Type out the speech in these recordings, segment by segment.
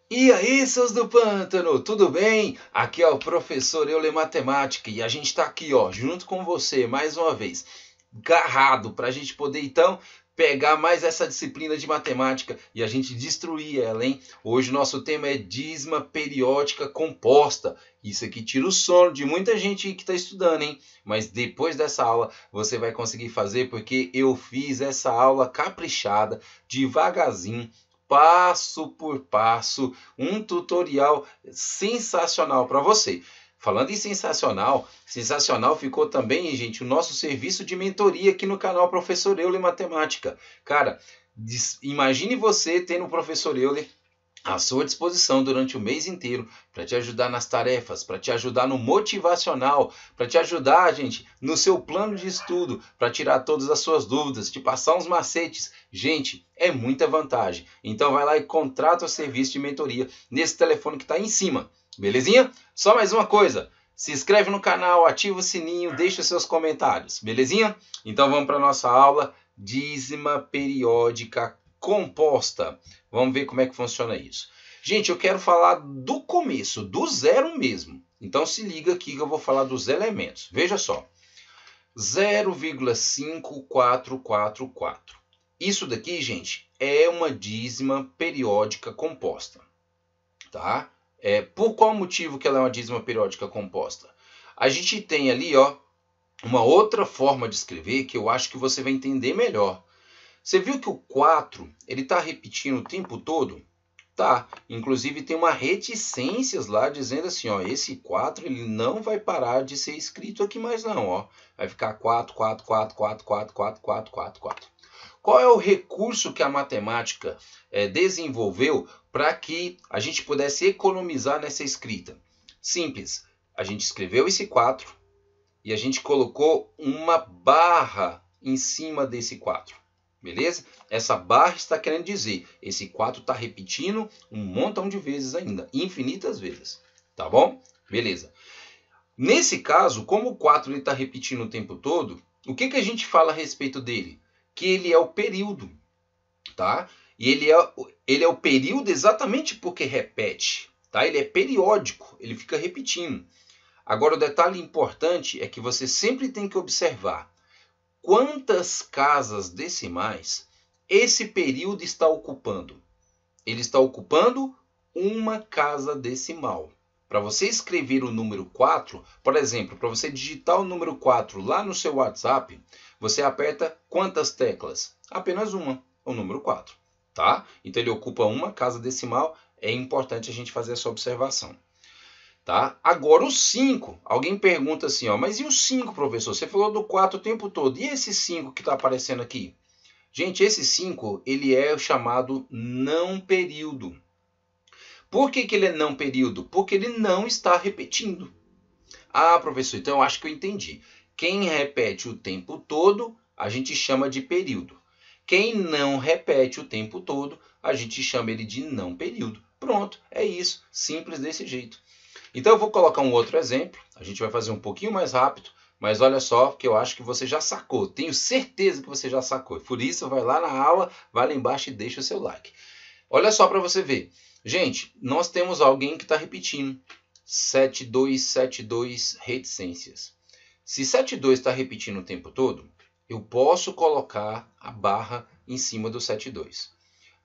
E aí, seus do pântano, tudo bem? Aqui é o professor Euler Matemática e a gente está aqui, ó, junto com você, mais uma vez, garrado, para a gente poder, então, pegar mais essa disciplina de matemática e a gente destruir ela, hein? Hoje o nosso tema é dízima periódica composta. Isso aqui tira o sono de muita gente que está estudando, hein? Mas depois dessa aula você vai conseguir fazer porque eu fiz essa aula caprichada, devagarzinho, passo por passo, um tutorial sensacional para você. Falando em sensacional, sensacional ficou também, gente, o nosso serviço de mentoria aqui no canal Professor Euler Matemática. Cara, imagine você tendo o Professor Euler à sua disposição durante o mês inteiro para te ajudar nas tarefas, para te ajudar no motivacional, para te ajudar, gente, no seu plano de estudo, para tirar todas as suas dúvidas, te passar uns macetes. Gente, é muita vantagem. Então vai lá e contrata o serviço de mentoria nesse telefone que está aí em cima. Belezinha? Só mais uma coisa. Se inscreve no canal, ativa o sininho, deixa os seus comentários. Belezinha? Então vamos para a nossa aula dízima periódica composta. Vamos ver como é que funciona isso. Gente, eu quero falar do começo, do zero mesmo. Então se liga aqui que eu vou falar dos elementos. Veja só. 0,5444. Isso daqui, gente, é uma dízima periódica composta. Tá? Por qual motivo que ela é uma dízima periódica composta? A gente tem ali, ó, uma outra forma de escrever que eu acho que você vai entender melhor. Você viu que o 4, ele está repetindo o tempo todo? Tá. Inclusive tem uma reticências lá dizendo assim, ó, esse 4 ele não vai parar de ser escrito aqui mais não, ó. Vai ficar 4, 4, 4, 4, 4, 4, 4, 4, 4. Qual é o recurso que a matemática desenvolveu para que a gente pudesse economizar nessa escrita? Simples. A gente escreveu esse 4 e a gente colocou uma barra em cima desse 4. Beleza? Essa barra está querendo dizer, esse 4 está repetindo um montão de vezes ainda, infinitas vezes. Tá bom? Beleza. Nesse caso, como o 4 está repetindo o tempo todo, o que a gente fala a respeito dele? Que ele é o período. Tá? E ele é o período exatamente porque repete. Tá? Ele é periódico, ele fica repetindo. Agora, o detalhe importante é que você sempre tem que observar quantas casas decimais esse período está ocupando. Ele está ocupando uma casa decimal. Para você escrever o número 4, por exemplo, para você digitar o número 4 lá no seu WhatsApp, você aperta quantas teclas? Apenas uma, o número 4. Tá? Então ele ocupa uma casa decimal, é importante a gente fazer essa observação. Tá? Agora o 5, alguém pergunta assim, ó, mas e o 5, professor? Você falou do 4 o tempo todo, e esse 5 que está aparecendo aqui? Gente, esse 5, ele é o chamado não período. Por que ele é não período? Porque ele não está repetindo. Ah, professor, então eu acho que eu entendi. Quem repete o tempo todo, a gente chama de período. Quem não repete o tempo todo, a gente chama ele de não período. Pronto, é isso, simples desse jeito. Então eu vou colocar um outro exemplo, a gente vai fazer um pouquinho mais rápido, mas olha só que eu acho que você já sacou, tenho certeza que você já sacou. Por isso, vai lá na aula, vai lá embaixo e deixa o seu like. Olha só para você ver. Gente, nós temos alguém que está repetindo 7272 reticências. Se 72 está repetindo o tempo todo, eu posso colocar a barra em cima do 72.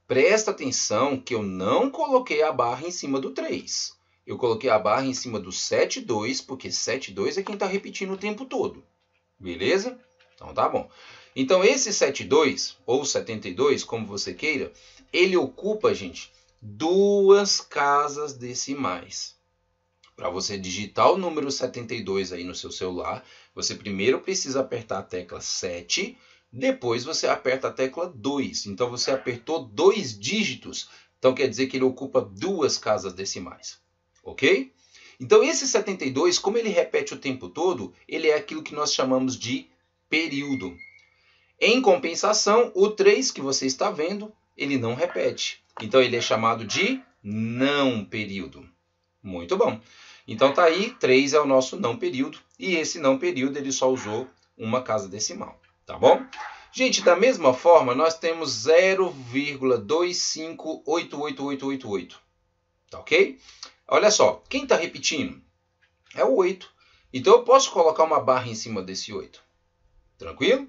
Presta atenção que eu não coloquei a barra em cima do 3. Eu coloquei a barra em cima do 72, porque 72 é quem está repetindo o tempo todo. Beleza? Então tá bom. Então esse 72, ou 72, como você queira, ele ocupa, gente, duas casas decimais. Para você digitar o número 72 aí no seu celular, você primeiro precisa apertar a tecla 7, depois você aperta a tecla 2. Então você apertou 2 dígitos, então quer dizer que ele ocupa duas casas decimais. Ok? Então esse 72, como ele repete o tempo todo, ele é aquilo que nós chamamos de período. Em compensação, o 3 que você está vendo, ele não repete. Então ele é chamado de não período. Muito bom. Então tá aí, 3 é o nosso não período, e esse não período ele só usou uma casa decimal, tá bom? Gente, da mesma forma, nós temos 0,258888. Tá ok? Olha só, quem está repetindo? É o 8. Então eu posso colocar uma barra em cima desse 8. Tranquilo?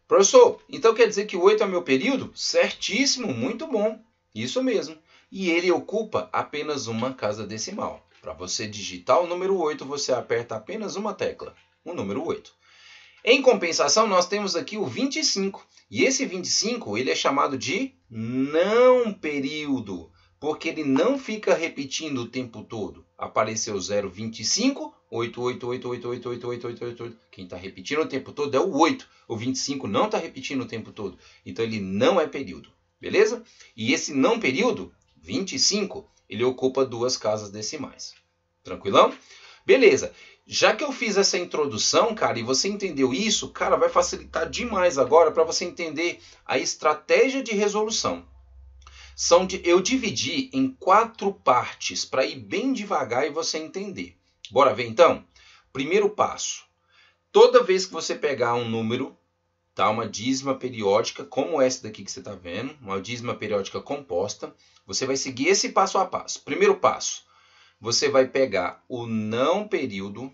Professor, então quer dizer que o 8 é meu período? Certíssimo, muito bom. Isso mesmo. E ele ocupa apenas uma casa decimal. Para você digitar o número 8, você aperta apenas uma tecla, o número 8. Em compensação, nós temos aqui o 25. E esse 25 ele é chamado de não período, porque ele não fica repetindo o tempo todo. Apareceu 0,25, 8, 8, 8, 8, 8, 8, 8, 8, 8, 8. Quem está repetindo o tempo todo é o 8. O 25 não está repetindo o tempo todo. Então ele não é período. Beleza? E esse não período, 25, ele ocupa duas casas decimais. Tranquilão? Beleza. Já que eu fiz essa introdução, cara, e você entendeu isso, cara, vai facilitar demais agora para você entender a estratégia de resolução. Eu dividi em 4 partes para ir bem devagar e você entender. Bora ver então? Primeiro passo. Toda vez que você pegar um número, tá, uma dízima periódica, como essa daqui que você está vendo, uma dízima periódica composta, você vai seguir esse passo a passo. Primeiro passo. Você vai pegar o não período,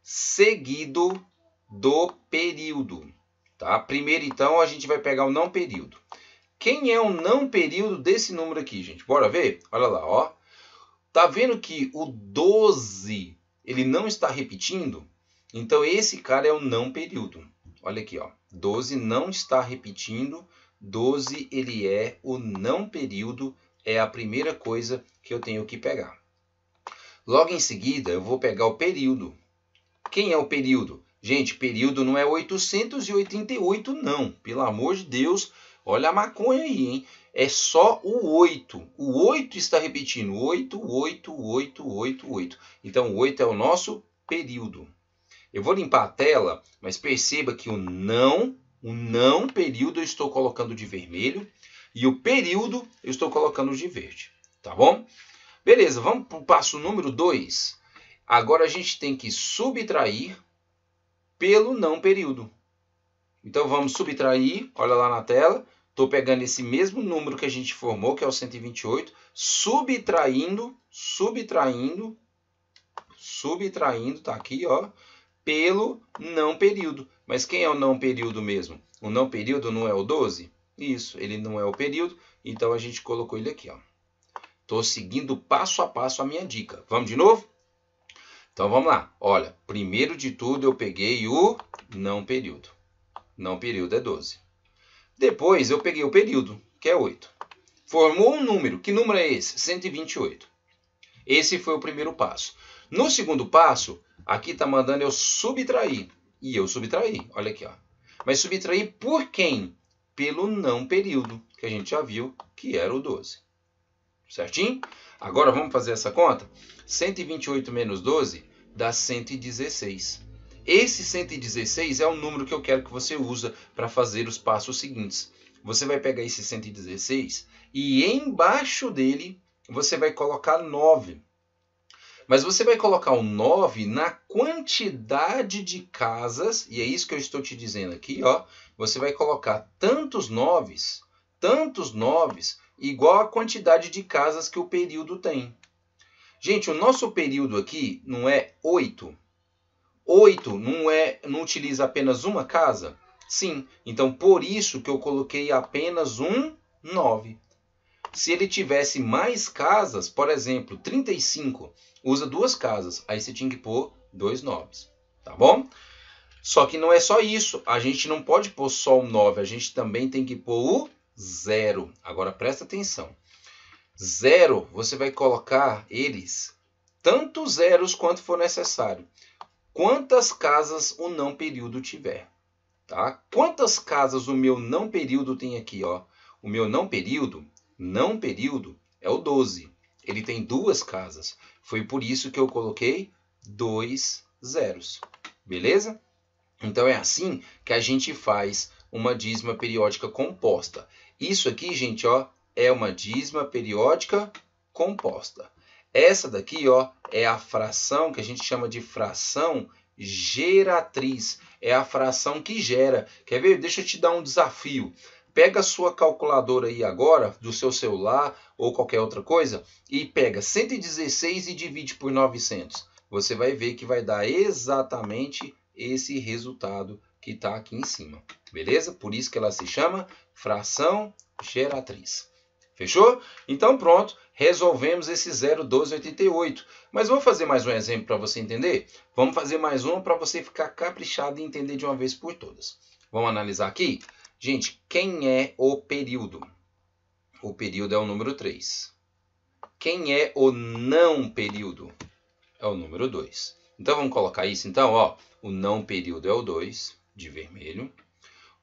seguido do período. Tá? Primeiro, então, a gente vai pegar o não período. Quem é o não período desse número aqui, gente? Bora ver? Olha lá, ó. Tá vendo que o 12, ele não está repetindo? Então, esse cara é o não período. Olha aqui, ó. 12 não está repetindo. 12, ele é o não período. É a primeira coisa que eu tenho que pegar. Logo em seguida, eu vou pegar o período. Quem é o período? Gente, período não é 888, não. Pelo amor de Deus, olha a maconha aí, hein? É só o 8. O 8 está repetindo. 8, 8, 8, 8, 8. Então, o 8 é o nosso período. Eu vou limpar a tela, mas perceba que o não período eu estou colocando de vermelho. E o período eu estou colocando de verde, tá bom? Beleza, vamos para o passo número 2. Agora a gente tem que subtrair pelo não período. Então vamos subtrair, olha lá na tela. Estou pegando esse mesmo número que a gente formou, que é o 128, subtraindo, tá aqui, ó, pelo não período. Mas quem é o não período mesmo? O não período não é o 12? Isso, ele não é o período, então a gente colocou ele aqui, ó. Estou seguindo passo a passo a minha dica. Vamos de novo? Então vamos lá. Olha, primeiro de tudo eu peguei o não período. Não período é 12. Depois eu peguei o período, que é 8. Formou um número. Que número é esse? 128. Esse foi o primeiro passo. No segundo passo, aqui está mandando eu subtrair. E eu subtraí. Olha aqui, ó. Mas subtrair por quem? Pelo não período, que a gente já viu que era o 12. Certinho? Agora vamos fazer essa conta? 128 menos 12 dá 116. Esse 116 é o número que eu quero que você use para fazer os passos seguintes. Você vai pegar esse 116 e embaixo dele você vai colocar 9. Mas você vai colocar o 9 na quantidade de casas, e é isso que eu estou te dizendo aqui, ó. Você vai colocar tantos 9s, igual a quantidade de casas que o período tem. Gente, o nosso período aqui não é 8. 8 não utiliza apenas uma casa? Sim, então por isso que eu coloquei apenas um 9. Se ele tivesse mais casas, por exemplo, 35, usa 2 casas, aí você tinha que pôr 2 9s, tá bom? Só que não é só isso, a gente não pode pôr só o 9, a gente também tem que pôr o 0. Agora presta atenção. 0, você vai colocar eles tantos zeros quanto for necessário. Quantas casas o não período tiver, tá? Quantas casas o meu não período tem aqui, ó? O meu não período é o 12. Ele tem 2 casas. Foi por isso que eu coloquei 2 zeros. Beleza? Então é assim que a gente faz uma dízima periódica composta. Isso aqui, gente, ó, é uma dízima periódica composta. Essa daqui, ó, é a fração que a gente chama de fração geratriz. É a fração que gera. Quer ver? Deixa eu te dar um desafio. Pega a sua calculadora aí agora, do seu celular ou qualquer outra coisa, e pega 116 e divide por 900. Você vai ver que vai dar exatamente esse resultado que está aqui em cima. Beleza? Por isso que ela se chama fração geratriz. Fechou? Então pronto, resolvemos esse 0,1288. Mas vamos fazer mais um exemplo para você entender? Vamos fazer mais um para você ficar caprichado e entender de uma vez por todas. Vamos analisar aqui? Gente, quem é o período? O período é o número 3. Quem é o não período? É o número 2. Então vamos colocar isso então, ó. O não período é o 2, de vermelho.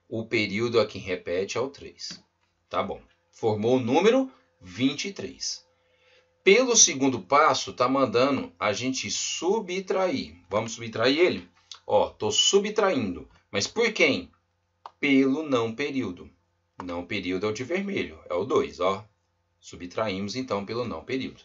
O período a quem repete é o 3. Tá bom. Formou o número 23. Pelo segundo passo, tá mandando a gente subtrair. Vamos subtrair ele? Ó, tô subtraindo. Mas por quem? Pelo não período. Não período é o de vermelho, é o 2, ó. Subtraímos então pelo não período.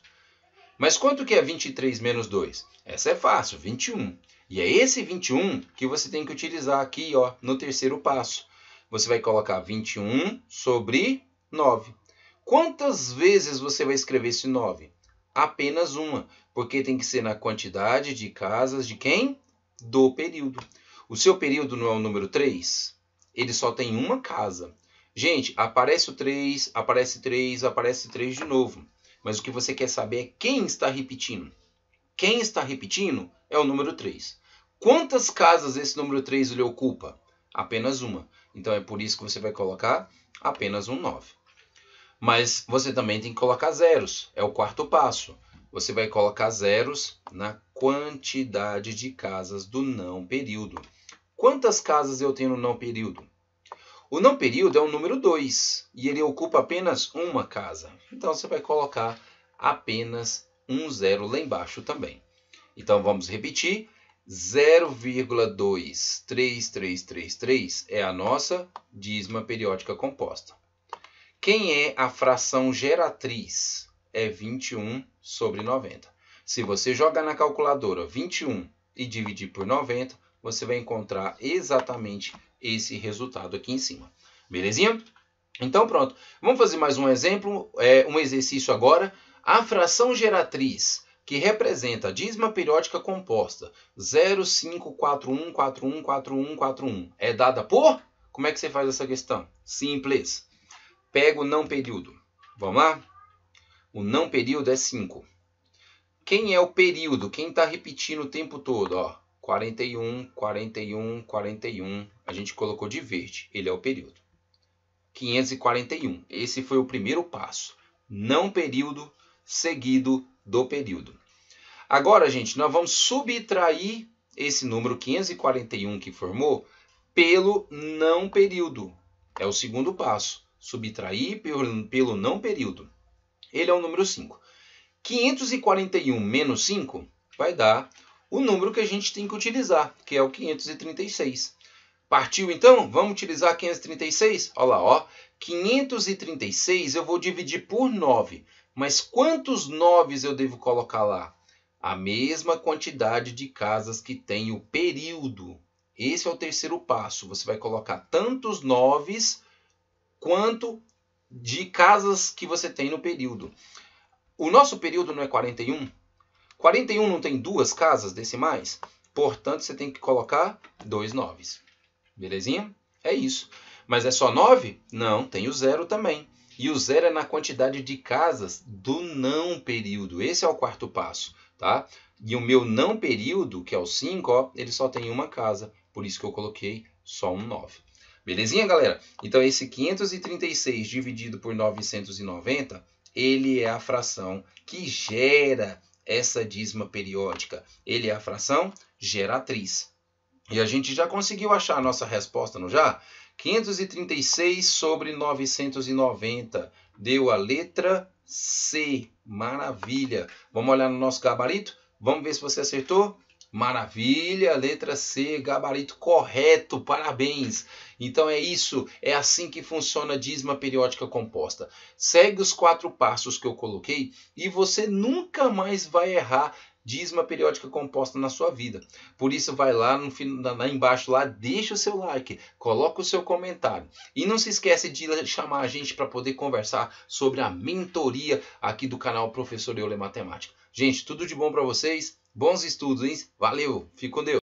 Mas quanto que é 23 menos 2? Essa é fácil, 21. E é esse 21 que você tem que utilizar aqui, ó, no terceiro passo. Você vai colocar 21 sobre 9. Quantas vezes você vai escrever esse 9? Apenas uma, porque tem que ser na quantidade de casas de quem? Do período. O seu período não é o número 3? Ele só tem uma casa. Gente, aparece o 3, aparece 3, aparece 3 de novo. Mas o que você quer saber é quem está repetindo. Quem está repetindo é o número 3. Quantas casas esse número 3 ele ocupa? Apenas uma. Então é por isso que você vai colocar apenas um 9. Mas você também tem que colocar zeros. É o quarto passo. Você vai colocar zeros na quantidade de casas do não período. Quantas casas eu tenho no não período? O não período é o número 2 e ele ocupa apenas uma casa. Então você vai colocar apenas um zero lá embaixo também. Então vamos repetir. 0,23333 é a nossa dízima periódica composta. Quem é a fração geratriz? É 21 sobre 90. Se você jogar na calculadora 21 e dividir por 90, você vai encontrar exatamente esse resultado aqui em cima. Belezinha? Então pronto. Vamos fazer mais um exemplo, um exercício agora. A fração geratriz, que representa a dízima periódica composta 0,541414141, é dada por? Como é que você faz essa questão? Simples. Pega o não período. Vamos lá? O não período é 5. Quem é o período? Quem está repetindo o tempo todo? Ó, 41, 41, 41. A gente colocou de verde. Ele é o período. 541. Esse foi o primeiro passo. Não período seguido do período. Agora, gente, nós vamos subtrair esse número 541 que formou pelo não período. É o segundo passo. Subtrair pelo não período. Ele é o número 5. 541 menos 5 vai dar o número que a gente tem que utilizar, que é o 536. Partiu então? Vamos utilizar 536? Olha lá, ó. 536 eu vou dividir por 9. Mas quantos 9 eu devo colocar lá? A mesma quantidade de casas que tem o período. Esse é o terceiro passo. Você vai colocar tantos 9 quanto de casas que você tem no período. O nosso período não é 41? 41 não tem duas casas decimais? Portanto, você tem que colocar 2 9. Belezinha? É isso. Mas é só 9? Não, tem o 0 também. E o 0 é na quantidade de casas do não período. Esse é o quarto passo, tá? E o meu não período, que é o 5, ó, ele só tem uma casa. Por isso que eu coloquei só um 9. Belezinha, galera? Então, esse 536 dividido por 990, ele é a fração que gera essa dízima periódica. Ele é a fração geratriz. E a gente já conseguiu achar a nossa resposta, não já? 536 sobre 990. Deu a letra C. Maravilha. Vamos olhar no nosso gabarito? Vamos ver se você acertou? Maravilha, letra C, gabarito correto, parabéns. Então é isso, é assim que funciona a dízima periódica composta. Segue os 4 passos que eu coloquei e você nunca mais vai errar dízima periódica composta na sua vida. Por isso vai lá lá embaixo, lá, deixa o seu like, coloca o seu comentário. E não se esquece de chamar a gente para poder conversar sobre a mentoria aqui do canal Professor Euler Matemática. Gente, tudo de bom para vocês, bons estudos, hein? Valeu, fique com Deus.